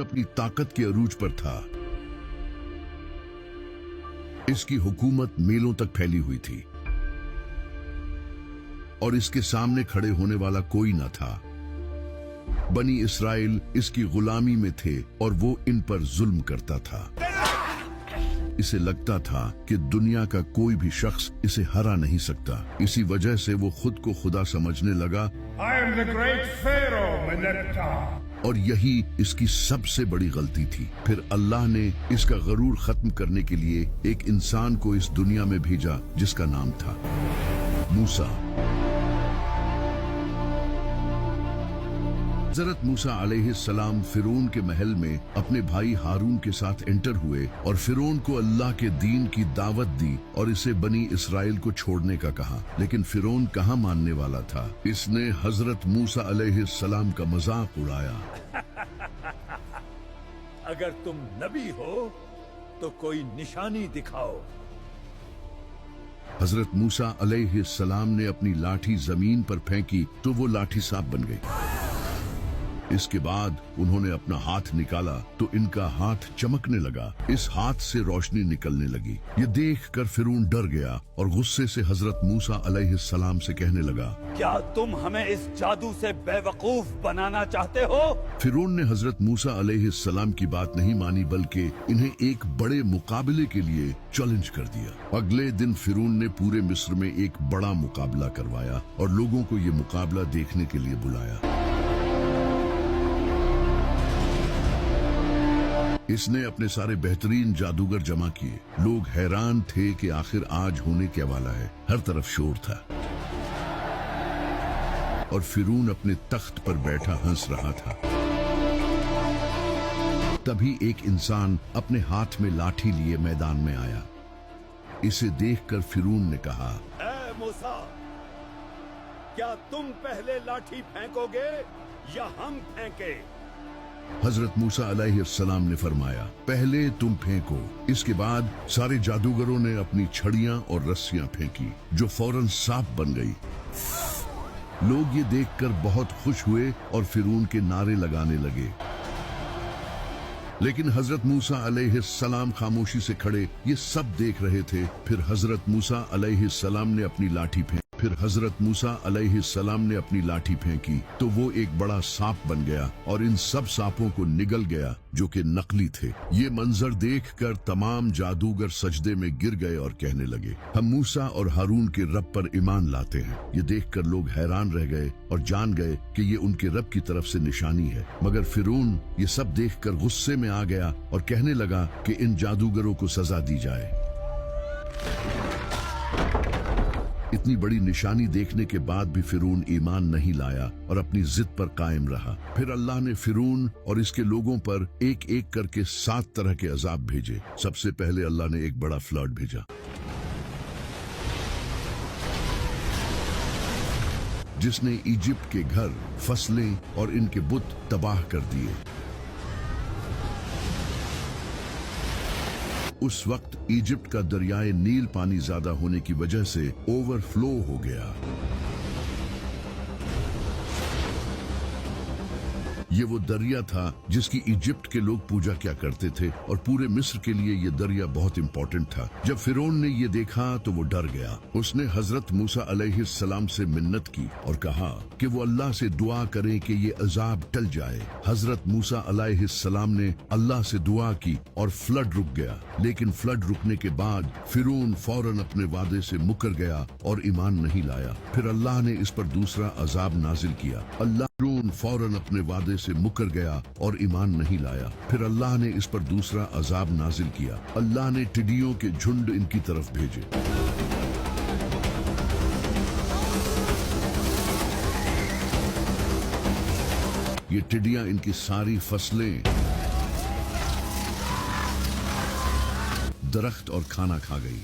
अपनी ताकत के अरूज पर था। इसकी हुकूमत मीलों तक फैली हुई थी और इसके सामने खड़े होने वाला कोई न था। बनी इसराइल इसकी गुलामी में थे और वो इन पर जुल्म करता था। इसे लगता था कि दुनिया का कोई भी शख्स इसे हरा नहीं सकता। इसी वजह से वो खुद को खुदा समझने लगा। I am the great Pharaoh, Meneptah. और यही इसकी सबसे बड़ी गलती थी। फिर अल्लाह ने इसका गरूर खत्म करने के लिए एक इंसान को इस दुनिया में भेजा जिसका नाम था मूसा। हजरत मूसा अलैहिस्सलाम फिरौन के महल में अपने भाई हारून के साथ एंटर हुए और फिरौन को अल्लाह के दीन की दावत दी और इसे बनी इसराइल को छोड़ने का कहा। लेकिन फिरौन कहाँ मानने वाला था। इसने हजरत मूसा अलैहिस्सलाम का मजाक उड़ाया। अगर तुम नबी हो तो कोई निशानी दिखाओ। हजरत मूसा अलैहिस्सलाम ने अपनी लाठी जमीन पर फेंकी तो वो लाठी सांप बन गई। इसके बाद उन्होंने अपना हाथ निकाला तो इनका हाथ चमकने लगा। इस हाथ से रोशनी निकलने लगी। ये देखकर फिरौन डर गया और गुस्से से हजरत मूसा अलैहिस्सलाम से कहने लगा, क्या तुम हमें इस जादू से बेवकूफ बनाना चाहते हो? फिरौन ने हजरत मूसा अलैहिस्सलाम की बात नहीं मानी बल्कि इन्हें एक बड़े मुकाबले के लिए चैलेंज कर दिया। अगले दिन फिरौन ने पूरे मिस्र में एक बड़ा मुकाबला करवाया और लोगों को ये मुकाबला देखने के लिए बुलाया। इसने अपने सारे बेहतरीन जादूगर जमा किए। लोग हैरान थे कि आखिर आज होने क्या वाला है। हर तरफ शोर था और फिरौन अपने तख्त पर बैठा हंस रहा था। तभी एक इंसान अपने हाथ में लाठी लिए मैदान में आया। इसे देखकर फिरौन ने कहा, ऐ मूसा, क्या तुम पहले लाठी फेंकोगे या हम फेंके? हजरत मूसा अलैहिस्सलाम ने फरमाया, पहले तुम फेंको। इसके बाद सारे जादूगरों ने अपनी छड़ियां और रस्सियां फेंकी जो फौरन सांप बन गई। लोग ये देखकर बहुत खुश हुए और फिरौन के नारे लगाने लगे। लेकिन हजरत मूसा अलैहिस्सलाम खामोशी से खड़े ये सब देख रहे थे। फिर हजरत मूसा अलैहिस्सलाम ने अपनी लाठी फेंकी तो वो एक बड़ा सांप बन गया और इन सब सांपों को निगल गया जो कि नकली थे। ये मंजर देखकर तमाम जादूगर सजदे में गिर गए और कहने लगे, हम मूसा और हारून के रब पर ईमान लाते हैं। ये देखकर लोग हैरान रह गए और जान गए कि ये उनके रब की तरफ से निशानी है। मगर फिरौन ये सब देखकर गुस्से में आ गया और कहने लगा कि इन जादूगरों को सजा दी जाए। इतनी बड़ी निशानी देखने के बाद भी फिरौन ईमान नहीं लाया और अपनी जिद पर कायम रहा। फिर अल्लाह ने फिरौन और इसके लोगों पर एक एक करके 7 तरह के अजाब भेजे। सबसे पहले अल्लाह ने एक बड़ा फ्लड भेजा जिसने इजिप्ट के घर, फसलें और इनके बुत तबाह कर दिए। उस वक्त इजिप्ट का दरियाए नील पानी ज्यादा होने की वजह से ओवरफ्लो हो गया। ये वो दरिया था जिसकी इजिप्ट के लोग पूजा किया करते थे और पूरे मिस्र के लिए ये दरिया बहुत इंपॉर्टेंट था। जब फिरौन ने ये देखा तो वो डर गया। उसने हजरत मूसा अलैहिस्सलाम से मिन्नत की और कहा कि वो अल्लाह से दुआ करें कि ये अजाब टल जाए। हजरत मूसा अलैहिस्सलाम ने अल्लाह से दुआ की और फ्लड रुक गया। लेकिन फ्लड रुकने के बाद फिरौन फौरन अपने वादे से मुकर गया और ईमान नहीं लाया। फिर अल्लाह ने इस पर दूसरा अजाब नाजिल किया। फिरौन फौरन अपने वादे से मुकर गया और ईमान नहीं लाया। फिर अल्लाह ने इस पर दूसरा अजाब नाजिल किया। अल्लाह ने टिड्डियों के झुंड इनकी तरफ भेजे। ये टिड्डियां इनकी सारी फसलें, दरख्त और खाना खा गई।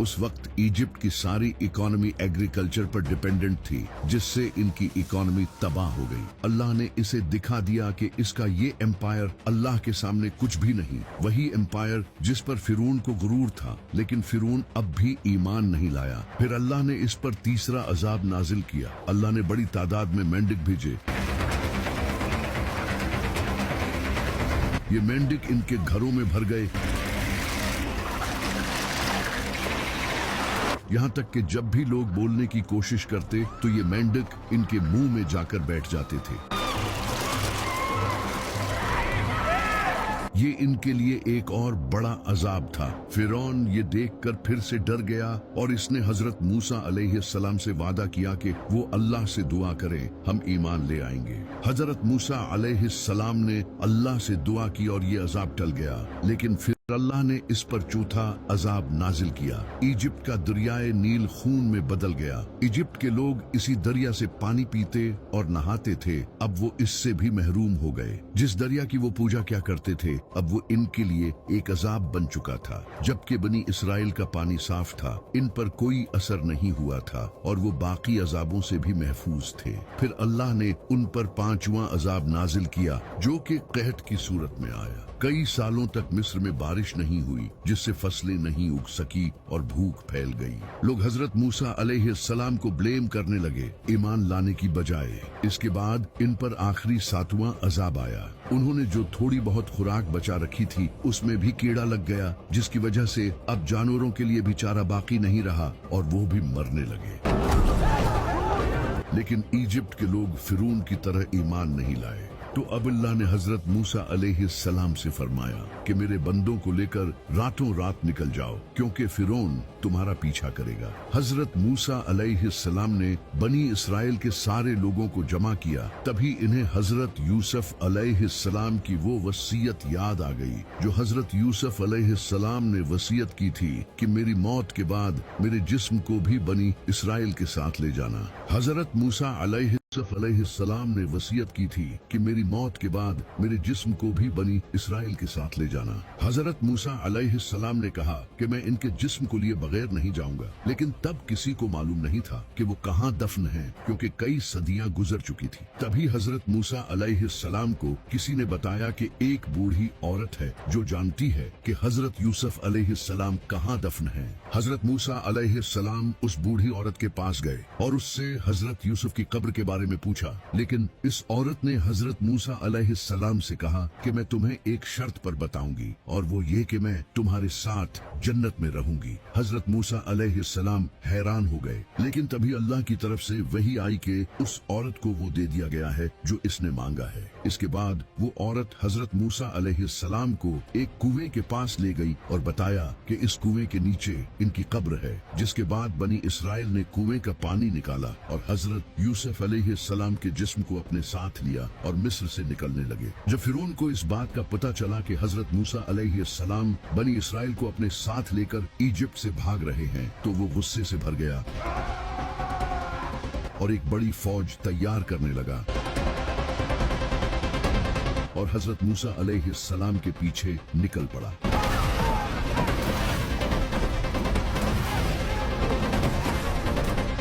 उस वक्त इजिप्ट की सारी इकोनॉमी एग्रीकल्चर पर डिपेंडेंट थी, जिससे इनकी इकोनॉमी तबाह हो गई। अल्लाह ने इसे दिखा दिया कि इसका ये एम्पायर अल्लाह के सामने कुछ भी नहीं। वही एम्पायर जिस पर फिरौन को गुरूर था, लेकिन फिरौन अब भी ईमान नहीं लाया। फिर अल्लाह ने इस पर तीसरा अजाब नाजिल किया। अल्लाह ने बड़ी तादाद में मेंढक भेजे। ये मेंढक इनके घरों में भर गए, यहाँ तक कि जब भी लोग बोलने की कोशिश करते तो ये मेंढक इनके मुंह में जाकर बैठ जाते थे। ये इनके लिए एक और बड़ा अजाब था। फिरौन ये देखकर फिर से डर गया और इसने हजरत मूसा अलैहिस्सलाम से वादा किया कि वो अल्लाह से दुआ करें, हम ईमान ले आएंगे। हजरत मूसा अलैहिस्सलाम ने अल्लाह से दुआ की और ये अजाब टल गया, लेकिन फिर अल्लाह ने इस पर चौथा अजाब नाजिल किया। इजिप्ट का दरियाए नील खून में बदल गया। इजिप्ट के लोग इसी दरिया से पानी पीते और नहाते थे। अब वो इससे भी महरूम हो गए। जिस दरिया की वो पूजा क्या करते थे, अब वो इनके लिए एक अजाब बन चुका था। जबकि बनी इसराइल का पानी साफ था, इन पर कोई असर नहीं हुआ था और वो बाकी अजाबों से भी महफूज थे। फिर अल्लाह ने उन पर पांचवा अजाब नाजिल किया, जो कि कहत की सूरत में आया। कई सालों तक मिस्र में बारिश नहीं हुई, जिससे फसलें नहीं उग सकी और भूख फैल गई। लोग हजरत मूसा अलैहिस्सलाम को ब्लेम करने लगे, ईमान लाने की बजाय। इसके बाद इन पर आखिरी सातवां अजाब आया। उन्होंने जो थोड़ी बहुत खुराक बचा रखी थी, उसमें भी कीड़ा लग गया, जिसकी वजह से अब जानवरों के लिए भी चारा बाकी नहीं रहा और वो भी मरने लगे। लेकिन इजिप्ट के लोग फिरौन की तरह ईमान नहीं लाए। तो अब अल्लाह ने हजरत मूसा अलैहिस्सलाम से फरमाया कि मेरे बंदों को लेकर रातों रात निकल जाओ, क्योंकि फिरौन तुम्हारा पीछा करेगा। हजरत मूसा अलैहिस्सलाम ने बनी इसराइल के सारे लोगों को जमा किया। तभी इन्हें हजरत यूसुफ अलैहिस्सलाम की वो वसीयत याद आ गई, जो हजरत यूसुफ अलैहिस्सलाम ने वसीयत की थी कि मेरी मौत के बाद मेरे जिस्म को भी बनी इसराइल के साथ ले जाना। हजरत मूसा यूसुफ अलैहिस्सलाम ने वसीयत की थी कि मेरी मौत के बाद मेरे जिस्म को भी बनी इसराइल के साथ ले जाना। हजरत मूसा अलैहिस्सलाम ने कहा कि मैं इनके जिस्म को लिए बगैर नहीं जाऊंगा, लेकिन तब किसी को मालूम नहीं था कि वो कहाँ दफन हैं, क्योंकि कई सदियां गुजर चुकी थी। तभी हजरत मूसा अलैहिस्सलाम को किसी ने बताया कि एक बूढ़ी औरत है जो जानती है कि हजरत यूसुफ अलैहिस्सलाम कहाँ दफन है। हजरत मूसा अलैहिस्सलाम उस बूढ़ी औरत के पास गए और उससे हजरत यूसुफ की कब्र के बारे में पूछा, लेकिन इस औरत ने हजरत मूसा अलैहिस्सलाम से कहा कि मैं तुम्हें एक शर्त पर बताऊंगी, और वो ये कि मैं तुम्हारे साथ जन्नत में रहूंगी। हजरत मूसा अलैहिस्सलाम हैरान हो गए, लेकिन तभी अल्लाह की तरफ से वही आई कि उस औरत को वो दे दिया गया है जो इसने मांगा है। इसके बाद वो औरत हजरत मूसा अलैहिस्सलाम को एक कुएं के पास ले गई और बताया कि इस कुएं के नीचे इनकी कब्र है। जिसके बाद बनी इसराइल ने कुएं का पानी निकाला और हजरत यूसुफ अलैहिस्सलाम के जिस्म को अपने साथ लिया और मिस्र से निकलने लगे। जब फिरौन को इस बात का पता चला कि हजरत मूसा अलैहिस्सलाम बनी इसराइल को अपने साथ लेकर इजिप्ट से भाग रहे हैं, तो वो गुस्से से भर गया और एक बड़ी फौज तैयार करने लगा और हजरत मूसा अलैहिस्सलाम के पीछे निकल पड़ा।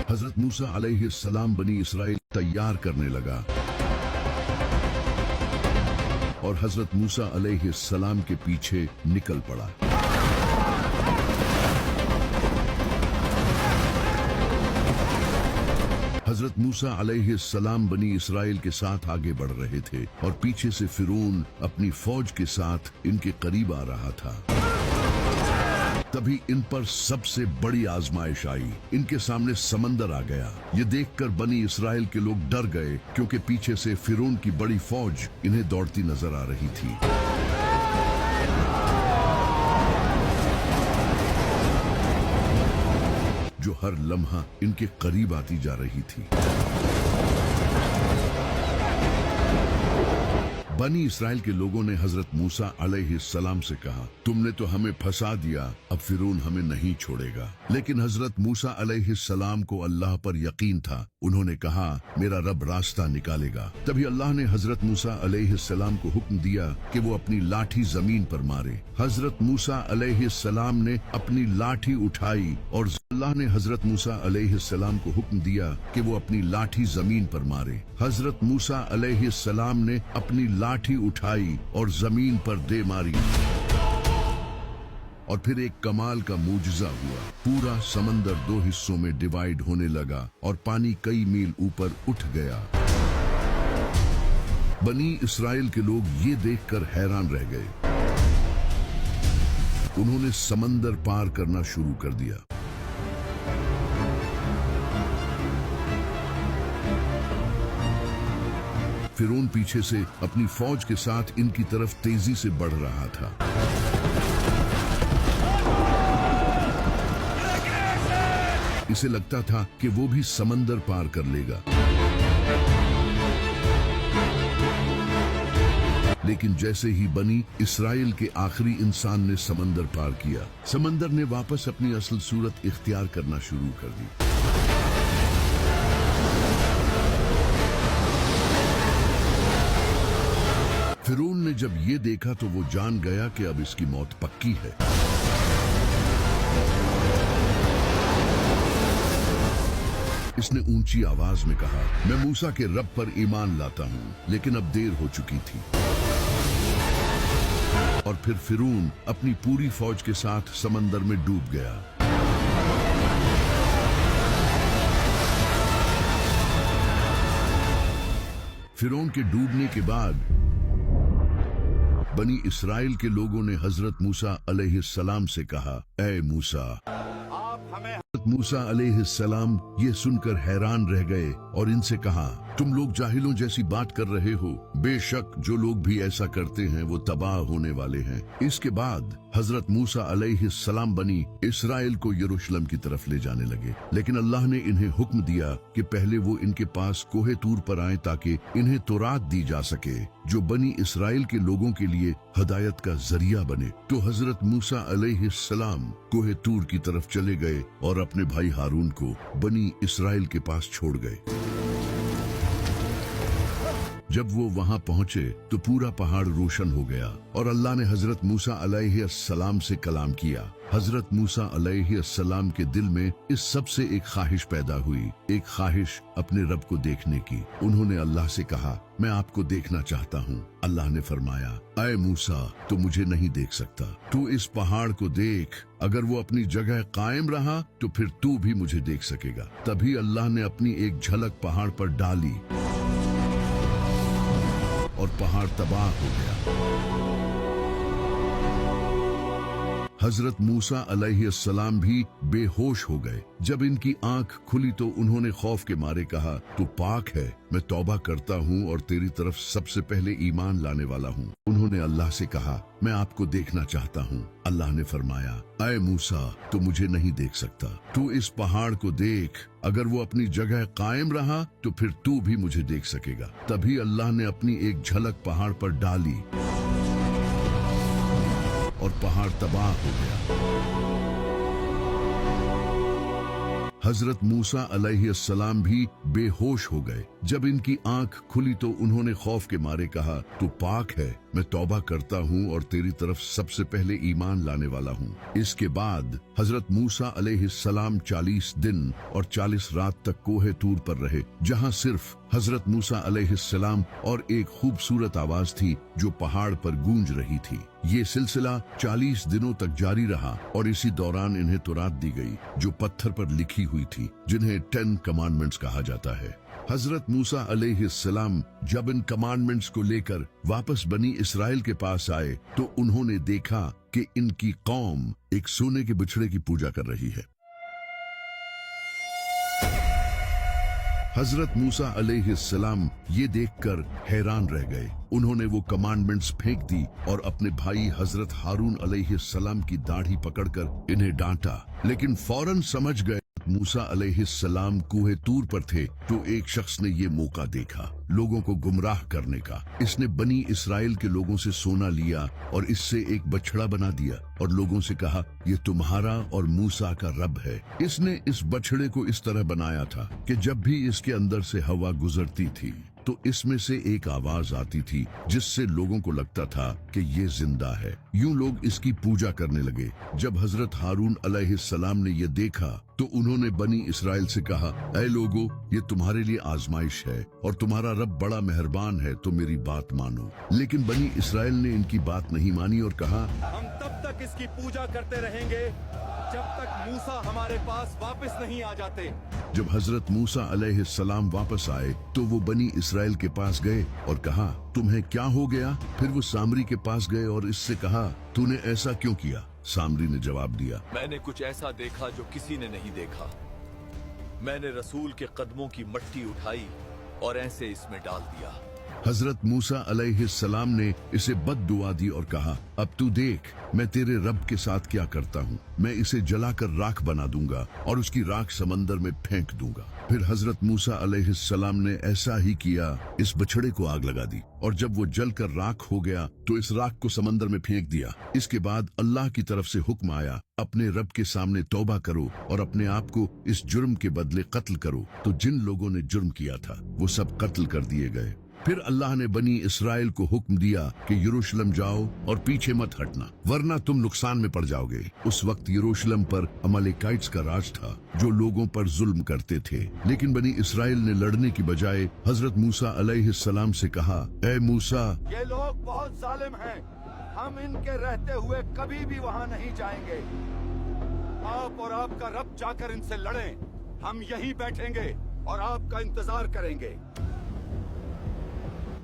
हजरत मूसा अलैहिस्सलाम बनी इसराइल तैयार करने लगा और हजरत मूसा अलैहिस्सलाम के पीछे निकल पड़ा। हजरत मूसा अलैहिस्सलाम बनी इसराइल के साथ आगे बढ़ रहे थे और पीछे से फिरौन अपनी फौज के साथ इनके करीब आ रहा था। तभी इन पर सबसे बड़ी आजमाइश आई। इनके सामने समंदर आ गया। ये देखकर बनी इसराइल के लोग डर गए, क्योंकि पीछे से फिरौन की बड़ी फौज इन्हें दौड़ती नजर आ रही थी। जो हर लम्हा इनके करीब आती जा रही थी। बनी इसराइल के लोगों ने हजरत मूसा अलैहिस्सलाम से कहा, तुमने तो हमें फंसा दिया, अब फिरौन हमें नहीं छोड़ेगा। लेकिन हजरत मूसा अलैहिस्सलाम को अल्लाह पर यकीन था। उन्होंने कहा, मेरा रब रास्ता निकालेगा। तभी अल्लाह ने हजरत मूसा अलैहिस्सलाम को हुक्म दिया कि वो अपनी लाठी जमीन पर मारे। हजरत मूसा अलैहिस्सलाम ने अपनी लाठी उठाई और अल्लाह ने हजरत मूसा अलैहिस्सलाम को हुक्म दिया कि वो अपनी लाठी जमीन पर मारे। हजरत मूसा अलैहिस्सलाम ने अपनी लाठी उठाई और जमीन पर दे मारी और फिर एक कमाल का मूजिजा हुआ। पूरा समंदर 2 हिस्सों में डिवाइड होने लगा और पानी कई मील ऊपर उठ गया। बनी इसराइल के लोग ये देखकर हैरान रह गए। उन्होंने समंदर पार करना शुरू कर दिया। फिरौन पीछे से अपनी फौज के साथ इनकी तरफ तेजी से बढ़ रहा था। इसे लगता था कि वो भी समंदर पार कर लेगा। लेकिन जैसे ही बनी इसराइल के आखिरी इंसान ने समंदर पार किया, समंदर ने वापस अपनी असल सूरत इख्तियार करना शुरू कर दी। फिरौन ने जब ये देखा तो वो जान गया कि अब इसकी मौत पक्की है। इसने ऊंची आवाज में कहा, मैं मूसा के रब पर ईमान लाता हूं, लेकिन अब देर हो चुकी थी। और फिर फिरौन अपनी पूरी फौज के साथ समंदर में डूब गया। फिरौन के डूबने के बाद बनी इसराइल के लोगों ने हजरत मूसा अलैहिस्सलाम से कहा, ऐ मूसा। हजरत मूसा अलैहिस्सलाम ये सुनकर हैरान रह गए और इनसे कहा, तुम लोग जाहिलों जैसी बात कर रहे हो। बेशक जो लोग भी ऐसा करते हैं वो तबाह होने वाले हैं। इसके बाद हजरत मूसा अलैहिस्सलाम बनी इसराइल को यरूशलेम की तरफ ले जाने लगे। लेकिन अल्लाह ने इन्हें हुक्म दिया कि पहले वो इनके पास कोहे तूर पर आए ताकि इन्हें तौरात दी जा सके, जो बनी इसराइल के लोगों के लिए हदायत का जरिया बने। तो हजरत मूसा अलैहिस्सलाम कोहे तूर की तरफ चले गए और अपने भाई हारून को बनी इसराइल के पास छोड़ गए। जब वो वहां पहुंचे तो पूरा पहाड़ रोशन हो गया और अल्लाह ने हजरत मूसा अलैहिस्सलाम से कलाम किया। हजरत मूसा अलैहिस्सलाम के दिल में इस सब से एक ख्वाहिश पैदा हुई, एक ख्वाहिश अपने रब को देखने की। उन्होंने अल्लाह से कहा, मैं आपको देखना चाहता हूँ। अल्लाह ने फरमाया, ऐ मूसा, तो मुझे नहीं देख सकता। तू इस पहाड़ को देख, अगर वो अपनी जगह कायम रहा तो फिर तू भी मुझे देख सकेगा। तभी अल्लाह ने अपनी एक झलक पहाड़ पर डाली और पहाड़ तबाह हो गया। हजरत मूसा अलैहिस्सलाम भी बेहोश हो गए। जब इनकी आंख खुली तो उन्होंने खौफ के मारे कहा, तू पाक है, मैं तौबा करता हूँ और तेरी तरफ सबसे पहले ईमान लाने वाला हूँ। उन्होंने अल्लाह से कहा, मैं आपको देखना चाहता हूँ। अल्लाह ने फरमाया, ऐ मूसा, तो मुझे नहीं देख सकता। तू इस पहाड़ को देख, अगर वो अपनी जगह कायम रहा तो फिर तू भी मुझे देख सकेगा। तभी अल्लाह ने अपनी एक झलक पहाड़ पर डाली और पहाड़ तबाह हो गया। हजरत मूसा अलैहिस्सलाम भी बेहोश हो गए। जब इनकी आंख खुली तो उन्होंने खौफ के मारे कहा, तू पाक है, मैं तौबा करता हूँ और तेरी तरफ सबसे पहले ईमान लाने वाला हूँ। इसके बाद हजरत मूसा अलैहिस्सलाम 40 दिन और 40 रात तक कोहे तूर पर रहे, जहाँ सिर्फ हजरत मूसा अलैहिस्सलाम और एक खूबसूरत आवाज थी जो पहाड़ पर गूंज रही थी। ये सिलसिला 40 दिनों तक जारी रहा और इसी दौरान इन्हें तौरात दी गई जो पत्थर पर लिखी हुई थी, जिन्हें 10 कमांडमेंट्स कहा जाता है। हजरत मूसा अलैहिस्सलाम जब इन कमांडमेंट्स को लेकर वापस बनी इसराइल के पास आए तो उन्होंने देखा कि इनकी कौम एक सोने के बिछड़े की पूजा कर रही है। हजरत मूसा अलैहिस्सलाम ये देखकर हैरान रह गए। उन्होंने वो कमांडमेंट्स फेंक दी और अपने भाई हजरत हारून अलैहिस्सलाम की दाढ़ी पकड़कर इन्हें डांटा, लेकिन फौरन समझ गए मूसा अलैहिस्सलाम कुहे तूर पर थे तो एक शख्स ने ये मौका देखा लोगों को गुमराह करने का। इसने बनी इसराइल के लोगों से सोना लिया और इससे एक बछड़ा बना दिया और लोगों से कहा, ये तुम्हारा और मूसा का रब है। इसने इस बछड़े को इस तरह बनाया था कि जब भी इसके अंदर से हवा गुजरती थी तो इसमें से एक आवाज आती थी जिससे लोगों को लगता था कि ये जिंदा है। यूं लोग इसकी पूजा करने लगे। जब हजरत हारून अलैहिस्सलाम ने ये देखा तो उन्होंने बनी इसराइल से कहा, ऐ लोगो, ये तुम्हारे लिए आजमाइश है और तुम्हारा रब बड़ा मेहरबान है, तो मेरी बात मानो। लेकिन बनी इसराइल ने इनकी बात नहीं मानी और कहा, हम तब तक इसकी पूजा करते रहेंगे जब तक मूसा हमारे पास वापस नहीं आ जाते। जब हजरत मूसा अलैहिस्सलाम वापस आए तो वो बनी इसराइल के पास गए और कहा, तुम्हें क्या हो गया? फिर वो सामरी के पास गए और इससे कहा, तूने ऐसा क्यों किया? सामरी ने जवाब दिया, मैंने कुछ ऐसा देखा जो किसी ने नहीं देखा। मैंने रसूल के कदमों की मट्टी उठाई और ऐसे इसमें डाल दिया। हजरत मूसा अलैहिस्सलाम ने इसे बद्दुआ दी और कहा, अब तू देख मैं तेरे रब के साथ क्या करता हूँ। मैं इसे जलाकर राख बना दूंगा और उसकी राख समंदर में फेंक दूंगा। फिर हजरत मूसा अलैहिस्सलाम ने ऐसा ही किया, इस बछड़े को आग लगा दी और जब वो जलकर राख हो गया तो इस राख को समंदर में फेंक दिया। इसके बाद अल्लाह की तरफ से हुक्म आया, अपने रब के सामने तौबा करो और अपने आप को इस जुर्म के बदले कत्ल करो। तो जिन लोगों ने जुर्म किया था वो सब कत्ल कर दिए गए। फिर अल्लाह ने बनी इसराइल को हुक्म दिया कि यरूशलेम जाओ और पीछे मत हटना वरना तुम नुकसान में पड़ जाओगे। उस वक्त यरूशलेम पर अमालेकाइट्स का राज था जो लोगों पर जुल्म करते थे। लेकिन बनी इसराइल ने लड़ने की बजाय हजरत मूसा अलैहिस्सलाम से कहा, ए मूसा, ये लोग बहुत जालिम हैं, हम इनके रहते हुए कभी भी वहाँ नहीं जाएंगे। आप और आपका रब जाकर इनसे लड़ें, हम यहीं बैठेंगे और आपका इंतजार करेंगे।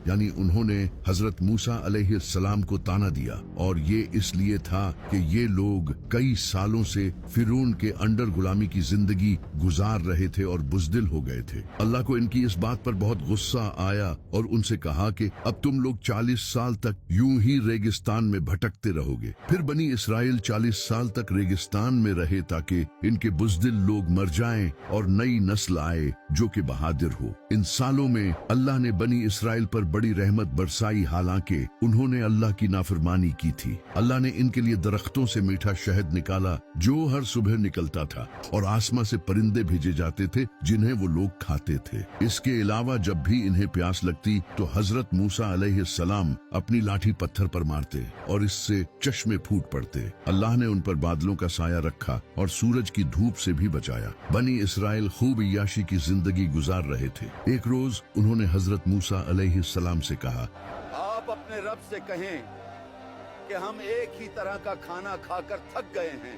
यानी उन्होंने हजरत मूसा अलैहिस्सलाम को ताना दिया और ये इसलिए था कि ये लोग कई सालों से फिरौन के अंडर गुलामी की जिंदगी गुजार रहे थे और बुज़दिल हो गए थे। अल्लाह को इनकी इस बात पर बहुत गुस्सा आया और उनसे कहा कि अब तुम लोग 40 साल तक यूं ही रेगिस्तान में भटकते रहोगे। फिर बनी इसराइल 40 साल तक रेगिस्तान में रहे ताकि इनके बुज़दिल लोग मर जाएं और नई नस्ल आए जो कि बहादुर हो। इन सालों में अल्लाह ने बनी इसराइल पर बड़ी रहमत बरसाई, हालांकि उन्होंने अल्लाह की नाफरमानी की थी। अल्लाह ने इनके लिए दरख्तों से मीठा शहद निकाला जो हर सुबह निकलता था और आसमां से परिंदे भेजे जाते थे जिन्हें वो लोग खाते थे। इसके अलावा जब भी इन्हें प्यास लगती तो हजरत मूसा अलैहिस्सलाम अपनी लाठी पत्थर पर मारते और इससे चश्मे फूट पड़ते। अल्लाह ने उन पर बादलों का साया रखा और सूरज की धूप से भी बचाया। बनी इसराइल खूब याशी की जिंदगी गुजार रहे थे। एक रोज उन्होंने हजरत मूसा अलैहिस्सलाम से कहा, आप अपने रब से कहें कि हम एक ही तरह का खाना खाकर थक गए हैं।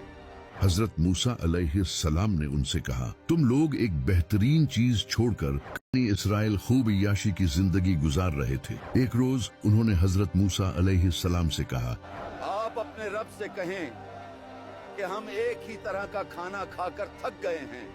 हजरत मूसा अलैहिस्सलाम ने उनसे कहा, तुम लोग एक बेहतरीन चीज छोड़कर बनी इसराइल खूब याशी की जिंदगी गुजार रहे थे। एक रोज उन्होंने हजरत मूसा अलैहिस्सलाम से कहा, आप अपने रब से कहें कि हम एक ही तरह का खाना खाकर थक गए हैं।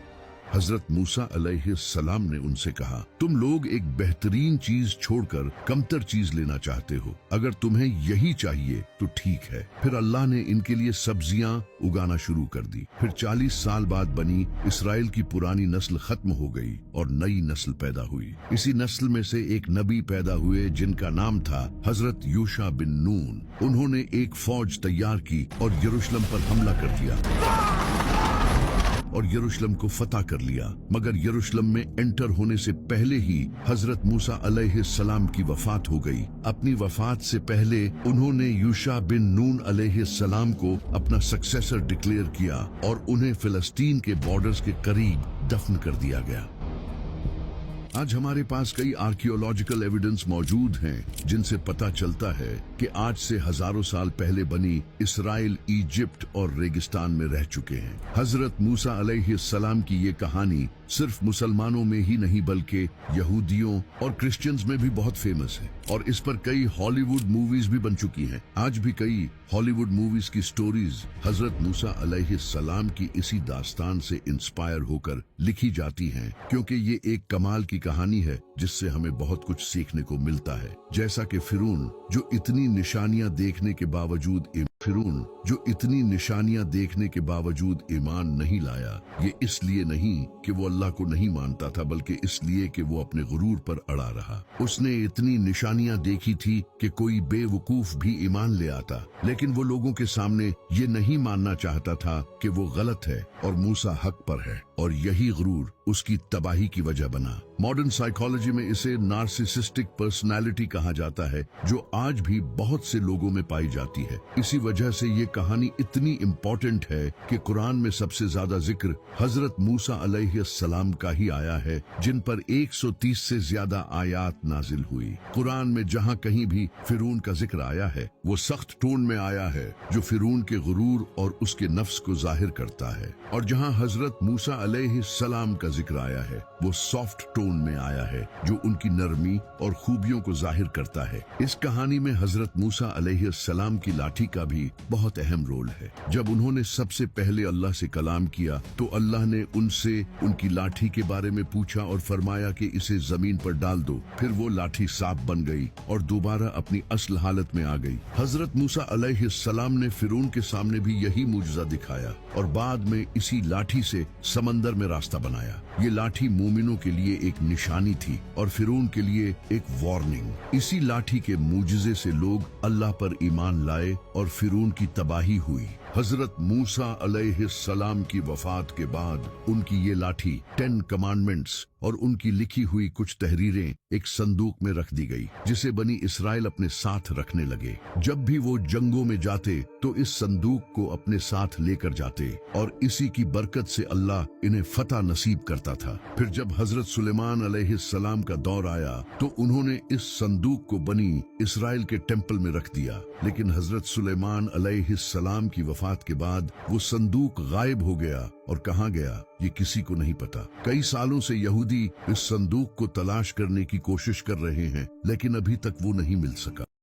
हजरत मूसा अलैहिस्सलाम ने उनसे कहा, तुम लोग एक बेहतरीन चीज छोड़कर कमतर चीज लेना चाहते हो। अगर तुम्हें यही चाहिए तो ठीक है। फिर अल्लाह ने इनके लिए सब्जियां उगाना शुरू कर दी। फिर 40 साल बाद बनी इसराइल की पुरानी नस्ल खत्म हो गई और नई नस्ल पैदा हुई। इसी नस्ल में से एक नबी पैदा हुए जिनका नाम था हजरत यूशा बिन नून। उन्होंने एक फौज तैयार की और यरूशलेम पर हमला कर दिया और यरूशलेम को फतह कर लिया। मगर यरूशलेम में एंटर होने से पहले ही हजरत मूसा अलैहिस्सलाम की वफात हो गई। अपनी वफात से पहले उन्होंने यूशा बिन नून अलैहिस्सलाम को अपना सक्सेसर डिक्लेयर किया और उन्हें फिलिस्तीन के बॉर्डर्स के करीब दफन कर दिया गया। आज हमारे पास कई आर्कियोलॉजिकल एविडेंस मौजूद हैं जिनसे पता चलता है कि आज से हजारों साल पहले बनी इसराइल इजिप्ट और रेगिस्तान में रह चुके हैं। हजरत मूसा अलैहिस्सलाम की ये कहानी सिर्फ मुसलमानों में ही नहीं बल्कि यहूदियों और क्रिश्चियंस में भी बहुत फेमस है और इस पर कई हॉलीवुड मूवीज भी बन चुकी हैं। आज भी कई हॉलीवुड मूवीज की स्टोरीज हजरत मूसा अलैहिस्सलाम की इसी दास्तान से इंस्पायर होकर लिखी जाती हैं, क्योंकि ये एक कमाल की कहानी है जिससे हमें बहुत कुछ सीखने को मिलता है। जैसा कि फिरौन जो इतनी निशानियां देखने के बावजूद फिरौन जो इतनी निशानियां देखने के बावजूद ईमान नहीं लाया, ये इसलिए नहीं कि वो अल्लाह को नहीं मानता था, बल्कि इसलिए कि वो अपने गुरूर पर अड़ा रहा। उसने इतनी निशानियां देखी थी कि कोई बेवकूफ भी ईमान ले आता, लेकिन वो लोगों के सामने ये नहीं मानना चाहता था कि वो गलत है और मूसा हक पर है, और यही गुरूर उसकी तबाही की वजह बना। मॉडर्न साइकोलॉजी में इसे नार्सिसिस्टिक पर्सनालिटी कहा जाता है, जो आज भी बहुत से लोगों में पाई जाती है। इसी वजह से ये कहानी इतनी इम्पोर्टेंट है कि कुरान में सबसे ज्यादा जिक्र हजरत मूसा अलैहिस्सलाम का ही आया है, जिन पर 130 से ज्यादा आयात नाजिल हुई। कुरान में जहाँ कहीं भी फिरौन का जिक्र आया है, वो सख्त टोन में आया है, जो फिरौन के गुरूर और उसके नफ्स को जाहिर करता है, और जहाँ हजरत मूसा अलैहिस्सलाम का जिक्र आया है, वो सॉफ्ट टोन में आया है, जो उनकी नरमी और खूबियों को जाहिर करता है। इस कहानी में हजरत मूसा अलैहिस्सलाम की लाठी का भी बहुत अहम रोल है। जब उन्होंने सबसे पहले अल्लाह से कलाम किया, तो अल्लाह ने उनसे उनकी लाठी के बारे में पूछा और फरमाया कि इसे जमीन पर डाल दो। फिर वो लाठी साफ बन गई और दोबारा अपनी असल हालत में आ गई। हजरत मूसा अलैहिस्सलाम ने फिरौन के सामने भी यही मुजज़ा दिखाया और बाद में इसी लाठी से समंदर में रास्ता बनाया। ये लाठी मोमिनों के लिए एक निशानी थी और फिरौन के लिए एक वार्निंग। इसी लाठी के मुजज़े से लोग अल्लाह पर ईमान लाए और फिरौन की तबाही हुई। हजरत मूसा अलैहिस्सलाम की वफात के बाद उनकी ये लाठी 10 कमांडमेंट्स और उनकी लिखी हुई कुछ तहरीरें एक संदूक में रख दी गई, जिसे बनी इसराइल अपने साथ रखने लगे। जब भी वो जंगों में जाते तो इस संदूक को अपने साथ लेकर जाते और इसी की बरकत से अल्लाह इन्हें फतह नसीब करता था। फिर जब हजरत सुलेमान अलैहिस्सलाम का दौर आया तो उन्होंने इस संदूक को बनी इसराइल के टेम्पल में रख दिया, लेकिन हजरत सुलेमान अलैहिस्सलाम की वफात के बाद वो संदूक गायब हो गया और कहाँ गया ये किसी को नहीं पता। कई सालों से यहूदी इस संदूक को तलाश करने की कोशिश कर रहे हैं, लेकिन अभी तक वो नहीं मिल सका।